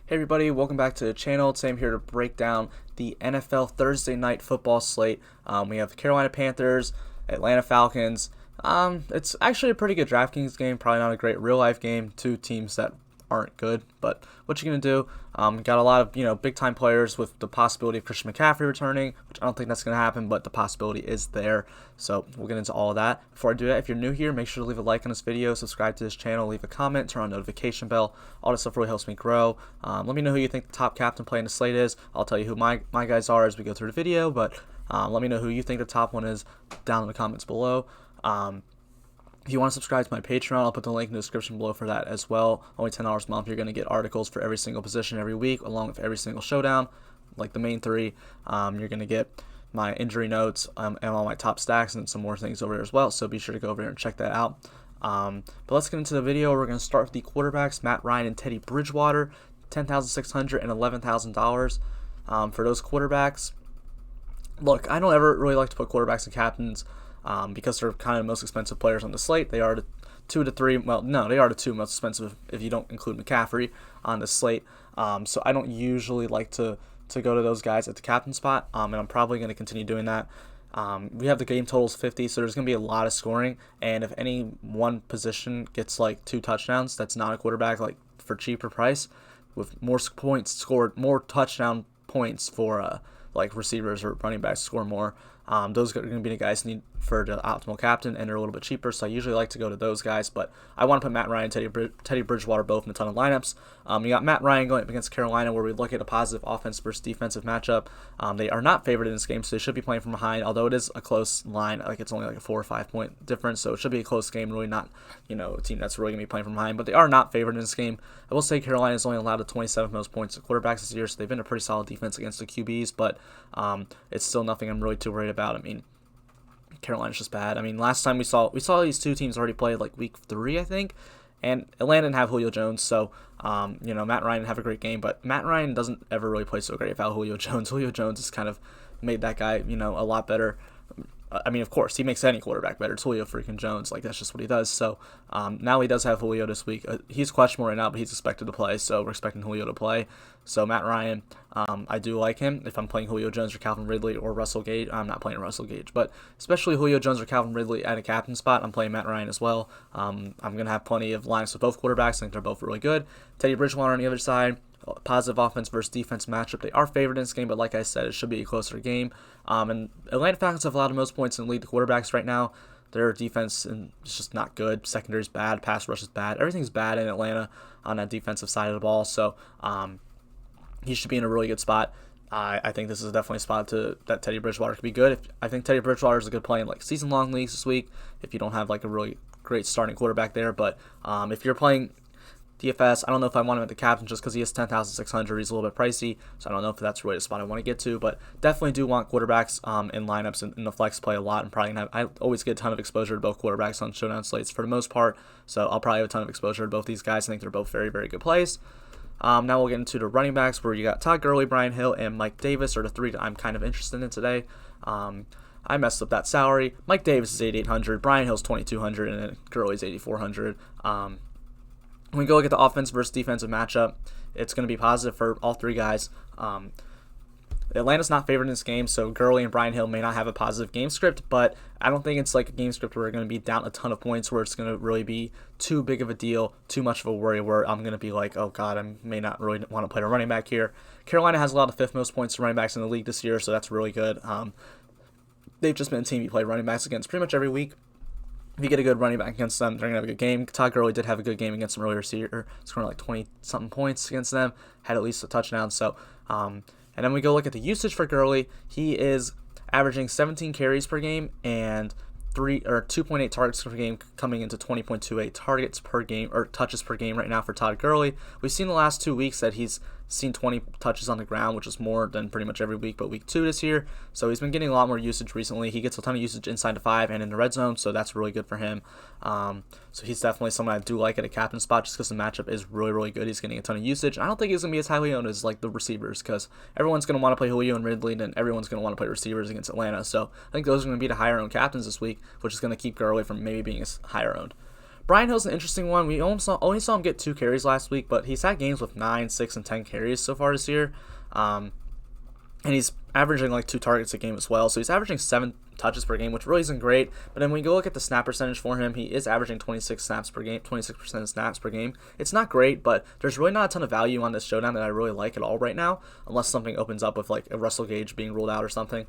Hey everybody, welcome back to the channel. Today I'm here to break down the NFL Thursday night football slate. We have the Carolina Panthers, Atlanta Falcons. It's actually a pretty good Draftkings game, probably not a great real life game. Two teams that aren't good, but what you gonna do? Got a lot of big time players with the possibility of Christian McCaffrey returning, which I don't think that's gonna happen, but the possibility is there. So we'll get into all of that. Before I do that, if you're new here, make sure to leave a like on this video, subscribe to this channel, leave a comment, turn on notification bell. All this stuff really helps me grow. Let me know who you think the top captain play in the slate is. I'll tell you who my guys are as we go through the video, but let me know who you think the top one is down in the comments below. If you want to subscribe to my Patreon, I'll put the link in the description below for that as well. Only $10 a month. You're going to get articles for every single position every week, along with every single showdown, like the main three. You're going to get my injury notes and all my top stacks and some more things over there as well. So be sure to go over there and check that out. But let's get into the video. We're going to start with the quarterbacks, Matt Ryan and Teddy Bridgewater, $10,600 and $11,000 for those quarterbacks. Look, I don't ever really like to put quarterbacks and captains because they're kind of the most expensive players on the slate. They are the they are the two most expensive if you don't include McCaffrey on the slate. So I don't usually like to go to those guys at the captain spot, and I'm probably going to continue doing that. We have the game totals 50, so there's going to be a lot of scoring, and if any one position gets like 2 touchdowns, that's not a quarterback, like for cheaper price, with more points scored, more touchdown points for like receivers or running backs score more. Those are going to be the guys who need for the optimal captain, and they're a little bit cheaper, so I usually like to go to those guys, but I want to put Matt Ryan and Teddy Bridgewater both in a ton of lineups. You got Matt Ryan going up against Carolina, where we look at a positive offense versus defensive matchup. They are not favored in this game, so they should be playing from behind, although it is a close line, like it's only like a 4 or 5 point difference, so it should be a close game, really not, a team that's really going to be playing from behind, but they are not favored in this game. I will say Carolina has only allowed the 27th most points to quarterbacks this year, so they've been a pretty solid defense against the QBs, but it's still nothing I'm really too worried about. I mean, Carolina's just bad. I mean, last time we saw these two teams already played like week 3, I think, and Atlanta didn't have Julio Jones, so Matt Ryan didn't have a great game, but Matt Ryan doesn't ever really play so great without Julio Jones. Julio Jones has kind of made that guy, a lot better. I mean, of course, he makes any quarterback better. It's Julio freaking Jones. Like, that's just what he does. So, now he does have Julio this week. He's questionable right now, but he's expected to play, so we're expecting Julio to play. So, Matt Ryan, I do like him. If I'm playing Julio Jones or Calvin Ridley or Russell Gage, I'm not playing Russell Gage, but especially Julio Jones or Calvin Ridley at a captain spot, I'm playing Matt Ryan as well. I'm going to have plenty of lineups with both quarterbacks. I think they're both really good. Teddy Bridgewater on the other side, positive offense versus defense matchup. They are favored in this game, but like I said, it should be a closer game. And Atlanta Falcons have allowed the most points in the league to quarterbacks right now. Their defense is just not good. Secondary's bad. Pass rush is bad. Everything's bad in Atlanta on that defensive side of the ball. So he should be in a really good spot. I think this is definitely a spot that Teddy Bridgewater could be good. I think Teddy Bridgewater is a good play in like season-long leagues this week if you don't have like a really great starting quarterback there. But if you're playing DFS, I don't know if I want him at the captain just because he is $10,600. He's a little bit pricey, so I don't know if that's really the spot I want to get to, but definitely do want quarterbacks in lineups in the flex play a lot. And probably gonna I always get a ton of exposure to both quarterbacks on showdown slates for the most part, so I'll probably have a ton of exposure to both these guys. I think they're both very, very good plays. Now we'll get into the running backs, where you got Todd Gurley, Brian Hill, and Mike Davis are the 3 that I'm kind of interested in today. I messed up that salary. Mike Davis is $8,800, Brian Hill's $2,200, and then Gurley's $8,400. When we go look at the offense versus defensive matchup, it's going to be positive for all 3 guys. Atlanta's not favored in this game, so Gurley and Brian Hill may not have a positive game script, but I don't think it's like a game script where we're going to be down a ton of points, where it's going to really be too big of a deal, too much of a worry, where I'm going to be like, oh God, I may not really want to play a running back here. Carolina has allowed the 5th most points to running backs in the league this year, so that's really good. They've just been a team you play running backs against pretty much every week. If you get a good running back against them, they're going to have a good game. Todd Gurley did have a good game against them earlier this year, scoring like 20-something points against them, had at least a touchdown. So, and then we go look at the usage for Gurley. He is averaging 17 carries per game and 2.8 targets per game, coming into 20.28 targets per game, or touches per game right now for Todd Gurley. We've seen the last 2 weeks that he's seen 20 touches on the ground, which is more than pretty much every week but week 2 this year. So he's been getting a lot more usage recently. He gets a ton of usage inside the 5 and in the red zone, so that's really good for him. So he's definitely someone I do like at a captain spot, just because the matchup is really, really good. He's getting a ton of usage. I don't think he's going to be as highly owned as like the receivers, because everyone's going to want to play Julio and Ridley, and everyone's going to want to play receivers against Atlanta. So I think those are going to be the higher owned captains this week, which is going to keep Gurley from maybe being as higher owned. Brian Hill's an interesting one. We only saw him get 2 carries last week, but he's had games with 9, 6, and 10 carries so far this year. And he's averaging like 2 targets a game as well. So he's averaging 7 touches per game, which really isn't great. But then when you go look at the snap percentage for him, he is averaging 26 snaps per game, 26% of snaps per game. It's not great, but there's really not a ton of value on this showdown that I really like at all right now, unless something opens up with like a Russell Gage being ruled out or something.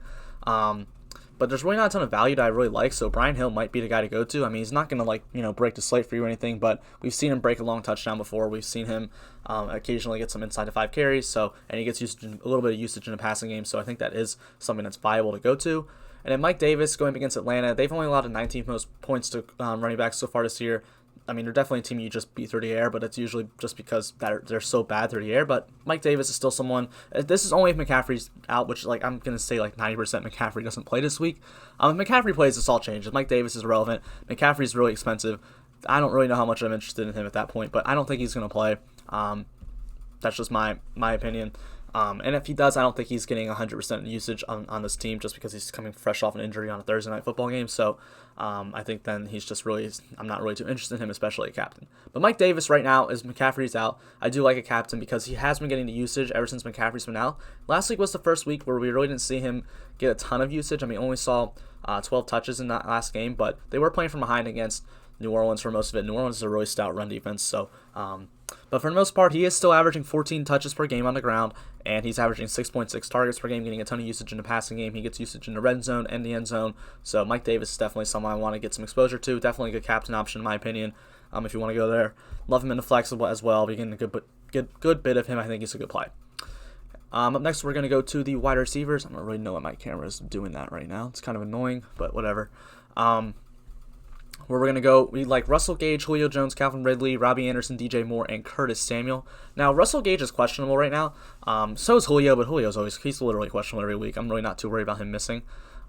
But there's really not a ton of value that I really like, so Brian Hill might be the guy to go to. I mean, he's not going to break the slate for you or anything, but we've seen him break a long touchdown before. We've seen him occasionally get some inside to 5 carries, and he gets a little bit of usage in the passing game, so I think that is something that's viable to go to. And then Mike Davis going up against Atlanta, they've only allowed the 19th most points to running backs so far this year. I mean, they're definitely a team you just beat through the air, but it's usually just because they're so bad through the air. But Mike Davis is still someone. This is only if McCaffrey's out, which I'm going to say 90% McCaffrey doesn't play this week. If McCaffrey plays, this all changes. Mike Davis is irrelevant. McCaffrey's really expensive. I don't really know how much I'm interested in him at that point, but I don't think he's going to play. That's just my opinion. And if he does, I don't think he's getting 100% usage on this team just because he's coming fresh off an injury on a Thursday night football game. So I think then he's just I'm not really too interested in him, especially a captain. But Mike Davis right now, as McCaffrey's out, I do like a captain because he has been getting the usage ever since McCaffrey's been out. Last week was the first week where we really didn't see him get a ton of usage. I mean, only saw 12 touches in that last game, but they were playing from behind against New Orleans for most of it. New Orleans is a really stout run defense, so but for the most part, he is still averaging 14 touches per game on the ground, and he's averaging 6.6 targets per game, getting a ton of usage in the passing game. He gets usage in the red zone and the end zone, so Mike Davis is definitely someone I want to get some exposure to. Definitely a good captain option in my opinion, if you want to go there. Love him in the flex as well. We're getting a good bit of him. I think he's a good play. Up next, we're going to go to the wide receivers. I don't really know why my camera is doing that right now. It's kind of annoying, but whatever. Where we're going to go, we like Russell Gage, Julio Jones, Calvin Ridley, Robbie Anderson, DJ Moore, and Curtis Samuel. Now, Russell Gage is questionable right now. So is Julio, but he's literally questionable every week. I'm really not too worried about him missing.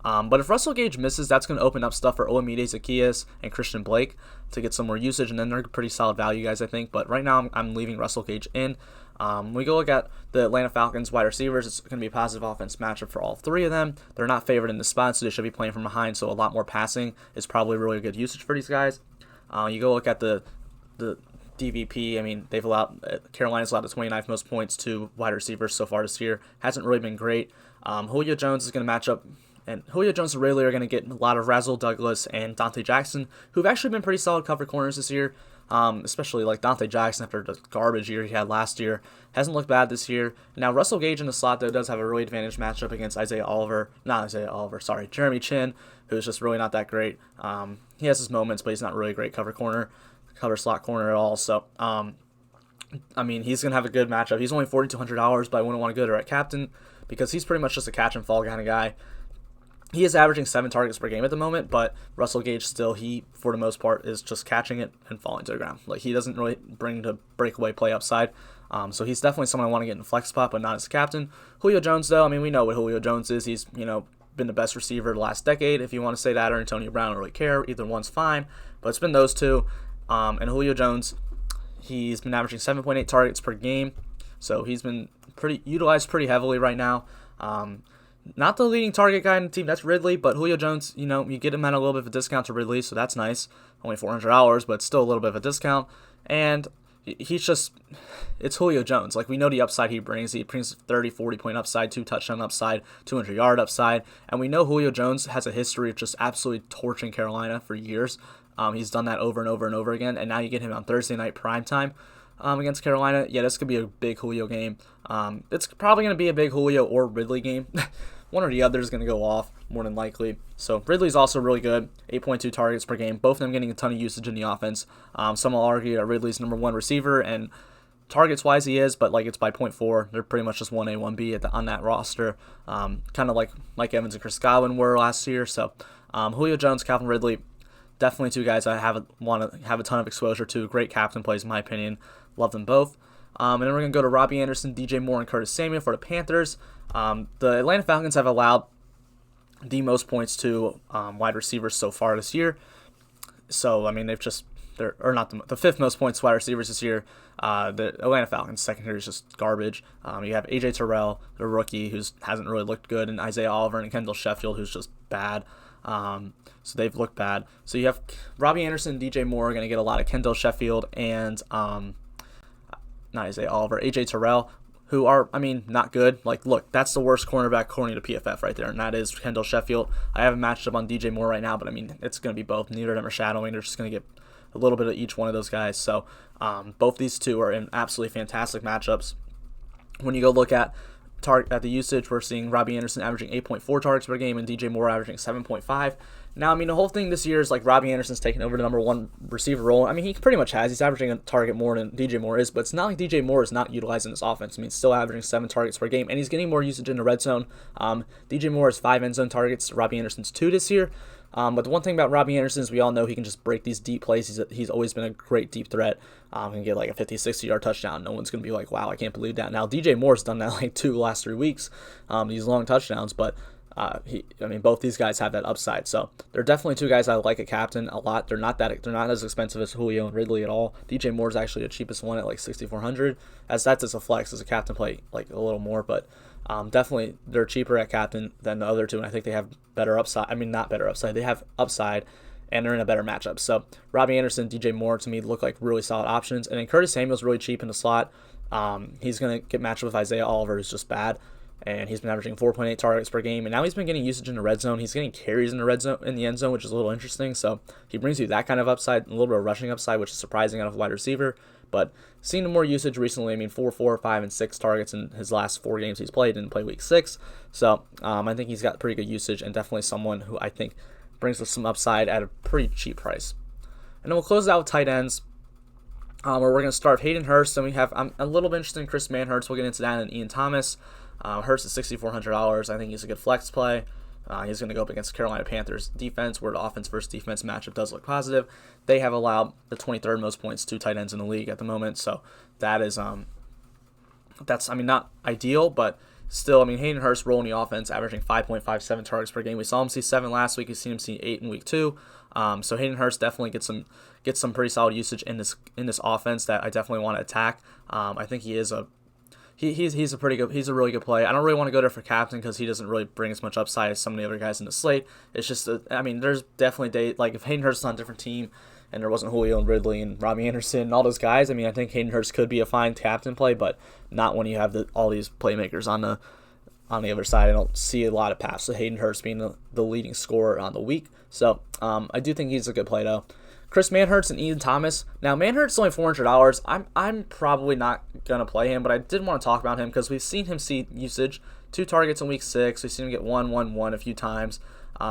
But if Russell Gage misses, that's going to open up stuff for Olamide Zaccheaus and Christian Blake to get some more usage, and then they're pretty solid value guys, I think. But right now, I'm leaving Russell Gage in. We go look at the Atlanta Falcons wide receivers. It's going to be a positive offense matchup for all 3 of them. They're not favored in the spot, so they should be playing from behind, so a lot more passing is probably really good usage for these guys. You go look at the DVP. I mean, Carolina's allowed the 29th most points to wide receivers so far this year. Hasn't really been great. Julio Jones is going to match up, and Julio Jones and Ridley are going to get a lot of Razzle Douglas and Dante Jackson, who've actually been pretty solid cover corners this year. Especially like Dante Jackson after the garbage year he had last year. Hasn't looked bad this year. Now, Russell Gage in the slot, though, does have a really advantaged matchup against Jeremy Chin, who's just really not that great. He has his moments, but he's not really a great cover slot corner at all. So, I mean, he's going to have a good matchup. He's only $4,200, but I wouldn't want to go there at captain because he's pretty much just a catch and fall kind of guy. He is averaging 7 targets per game at the moment, but Russell Gage still, for the most part, is just catching it and falling to the ground. Like, he doesn't really bring the breakaway play upside. So he's definitely someone I want to get in the flex spot, but not as a captain. Julio Jones, though, I mean, we know what Julio Jones is. He's, been the best receiver the last decade, if you want to say that, or Antonio Brown. I don't really care. Either one's fine, but it's been those two. And Julio Jones, he's been averaging 7.8 targets per game, so he's been utilized pretty heavily right now. Not the leading target guy in the team, that's Ridley, but Julio Jones, you get him at a little bit of a discount to Ridley, so that's nice. Only $400, but still a little bit of a discount. And it's Julio Jones. Like, we know the upside he brings. He brings 30, 40 point upside, 2 touchdown upside, 200-yard upside. And we know Julio Jones has a history of just absolutely torching Carolina for years. He's done that over and over and over again, and now you get him on Thursday night primetime against Carolina. Yeah, this could be a big Julio game. It's probably going to be a big Julio or Ridley game. One or the other is going to go off, more than likely. So Ridley's also really good, 8.2 targets per game. Both of them getting a ton of usage in the offense. Some will argue that Ridley's number 1 receiver, and targets-wise he is, but it's by 0.4. They're pretty much just 1A, 1B on that roster, kind of like Mike Evans and Chris Godwin were last year. So Julio Jones, Calvin Ridley, definitely 2 guys I want to have a ton of exposure to. Great captain plays, in my opinion. Love them both. And then we're going to go to Robbie Anderson, DJ Moore, and Curtis Samuel for the Panthers. The Atlanta Falcons have allowed the most points to wide receivers so far this year. So, I mean, the 5th most points to wide receivers this year. The Atlanta Falcons secondary is just garbage. You have A.J. Terrell, the rookie, who hasn't really looked good, and Isaiah Oliver and Kendall Sheffield, who's just bad. So they've looked bad. So you have Robbie Anderson and DJ Moore are going to get a lot of Kendall Sheffield and not Isaiah Oliver, AJ Terrell, who are, not good. Like, look, that's the worst cornerback according to PFF right there, and that is Kendall Sheffield. I haven't matched up on DJ Moore right now, but it's going to be both. Neither of them are shadowing. They're just going to get a little bit of each one of those guys. So both these two are in absolutely fantastic matchups. When you go look at the usage, we're seeing Robbie Anderson averaging 8.4 targets per game and DJ Moore averaging 7.5. Now, the whole thing this year is like Robbie Anderson's taking over the number one receiver role. He pretty much has. He's averaging a target more than DJ Moore is, but it's not like DJ Moore is not utilizing this offense. Still averaging 7 targets per game, and he's getting more usage in the red zone. DJ Moore has 5 end zone targets. Robbie Anderson's 2 this year. But the one thing about Robbie Anderson is we all know he can just break these deep plays. He's always been a great deep threat. He can get like a 50, 60-yard touchdown. No one's going to be like, wow, I can't believe that. Now, DJ Moore's done that like 2 last 3 weeks, these long touchdowns, but both these guys have that upside. So they're definitely 2 guys I like at captain a lot. They're not as expensive as Julio and Ridley at all. DJ Moore's actually the cheapest one at like $6,400. As that's as a flex, as a captain play, like a little more, but definitely they're cheaper at captain than the other 2, and I think they have better upside. Not better upside. They have upside, and they're in a better matchup. So Robbie Anderson, DJ Moore to me look like really solid options, and then Curtis Samuel's really cheap in the slot. He's gonna get matched up with Isaiah Oliver, who's just bad. And he's been averaging 4.8 targets per game, and now he's been getting usage in the red zone. He's getting carries in the red zone, in the end zone, which is a little interesting. So he brings you that kind of upside, a little bit of rushing upside, which is surprising out of a wide receiver. But seeing more usage recently, 4, 5, and 6 targets in his last 4 games he's played. Didn't play week 6, so I think he's got pretty good usage, and definitely someone who I think brings us some upside at a pretty cheap price. And then we'll close it out with tight ends. Where we're going to start with Hayden Hurst, and we have I'm a little bit interested in Chris Manhertz. We'll get into that, and Ian Thomas. Hurst is $6,400. I think he's a good flex play. He's going to go up against the Carolina Panthers defense, where the offense versus defense matchup does look positive. They have allowed the 23rd most points to tight ends in the league at the moment, so that is that's not ideal, but still, Hayden Hurst rolling the offense, averaging 5.57 targets per game. We saw him see 7 last week. We've seen him see 8 in week 2. So Hayden Hurst definitely gets some pretty solid usage in this offense that I definitely want to attack. I think he is he's a really good play. I don't really want to go there for captain because he doesn't really bring as much upside as some of the other guys in the slate. It's just there's definitely days like if Hayden Hurst is on a different team and there wasn't Julio and Ridley and Robbie Anderson and all those guys, I think Hayden Hurst could be a fine captain play, but not when you have all these playmakers on the other side. I don't see a lot of paths to Hayden Hurst being the leading scorer on the week. So I do think he's a good play though. Chris Manhertz and Ian Thomas. Now, Manhertz is only $400. I'm probably not going to play him, but I did want to talk about him because we've seen him see usage. 2 targets in week 6. We've seen him get 1 a few times.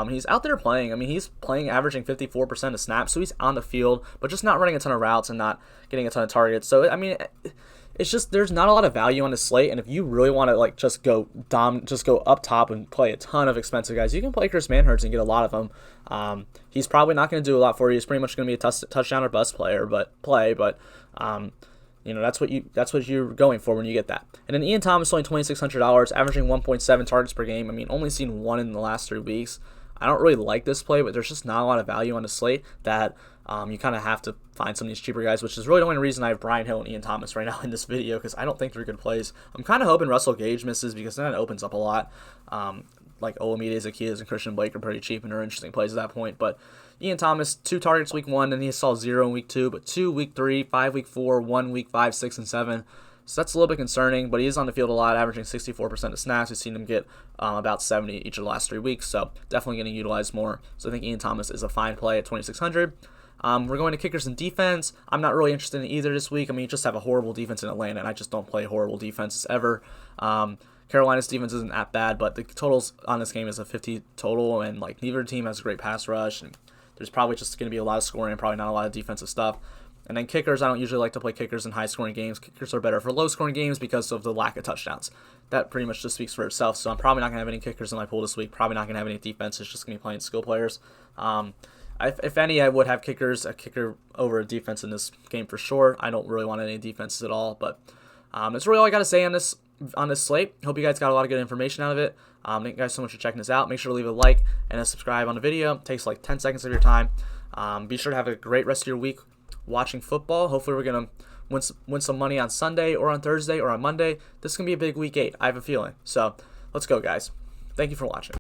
He's out there playing. He's playing, averaging 54% of snaps, so he's on the field, but just not running a ton of routes and not getting a ton of targets. So, it's just there's not a lot of value on the slate, and if you really want to just go up top and play a ton of expensive guys, you can play Chris Manhertz and get a lot of them. He's probably not going to do a lot for you. He's pretty much going to be a touchdown or bust player, but that's what you're going for when you get that. And then Ian Thomas only $2,600, averaging 1.7 targets per game. Only seen 1 in the last 3 weeks. I don't really like this play, but there's just not a lot of value on the slate that you kind of have to find some of these cheaper guys, which is really the only reason I have Brian Hill and Ian Thomas right now in this video, because I don't think they're good plays. I'm kind of hoping Russell Gage misses because then it opens up a lot. Like Olamide, Zacchaeus, and Christian Blake are pretty cheap and are interesting plays at that point. But Ian Thomas, 2 targets week 1, and he saw 0 in week 2, but 2 week 3, 5 week 4, 1 week 5, 6, and 7. So that's a little bit concerning, but he is on the field a lot, averaging 64% of snaps. We've seen him get about 70 each of the last 3 weeks, so definitely getting utilized more. So I think Ian Thomas is a fine play at $2,600. We're going to kickers and defense. I'm not really interested in either this week. You just have a horrible defense in Atlanta, and I just don't play horrible defenses ever. Carolina's defense isn't that bad, but the totals on this game is a 50 total, and neither team has a great pass rush, and there's probably just going to be a lot of scoring and probably not a lot of defensive stuff. And then kickers, I don't usually like to play kickers in high-scoring games. Kickers are better for low-scoring games because of the lack of touchdowns. That pretty much just speaks for itself. So I'm probably not going to have any kickers in my pool this week. Probably not going to have any defenses. Just going to be playing skill players. If any, I would have kickers. A kicker over a defense in this game for sure. I don't really want any defenses at all. But that's really all I got to say on this slate. Hope you guys got a lot of good information out of it. Thank you guys so much for checking this out. Make sure to leave a like and a subscribe on the video. It takes 10 seconds of your time. Be sure to have a great rest of your week watching football. Hopefully we're going to win some money on Sunday or on Thursday or on Monday. This is going to be a big week 8. I have a feeling. So let's go, guys. Thank you for watching.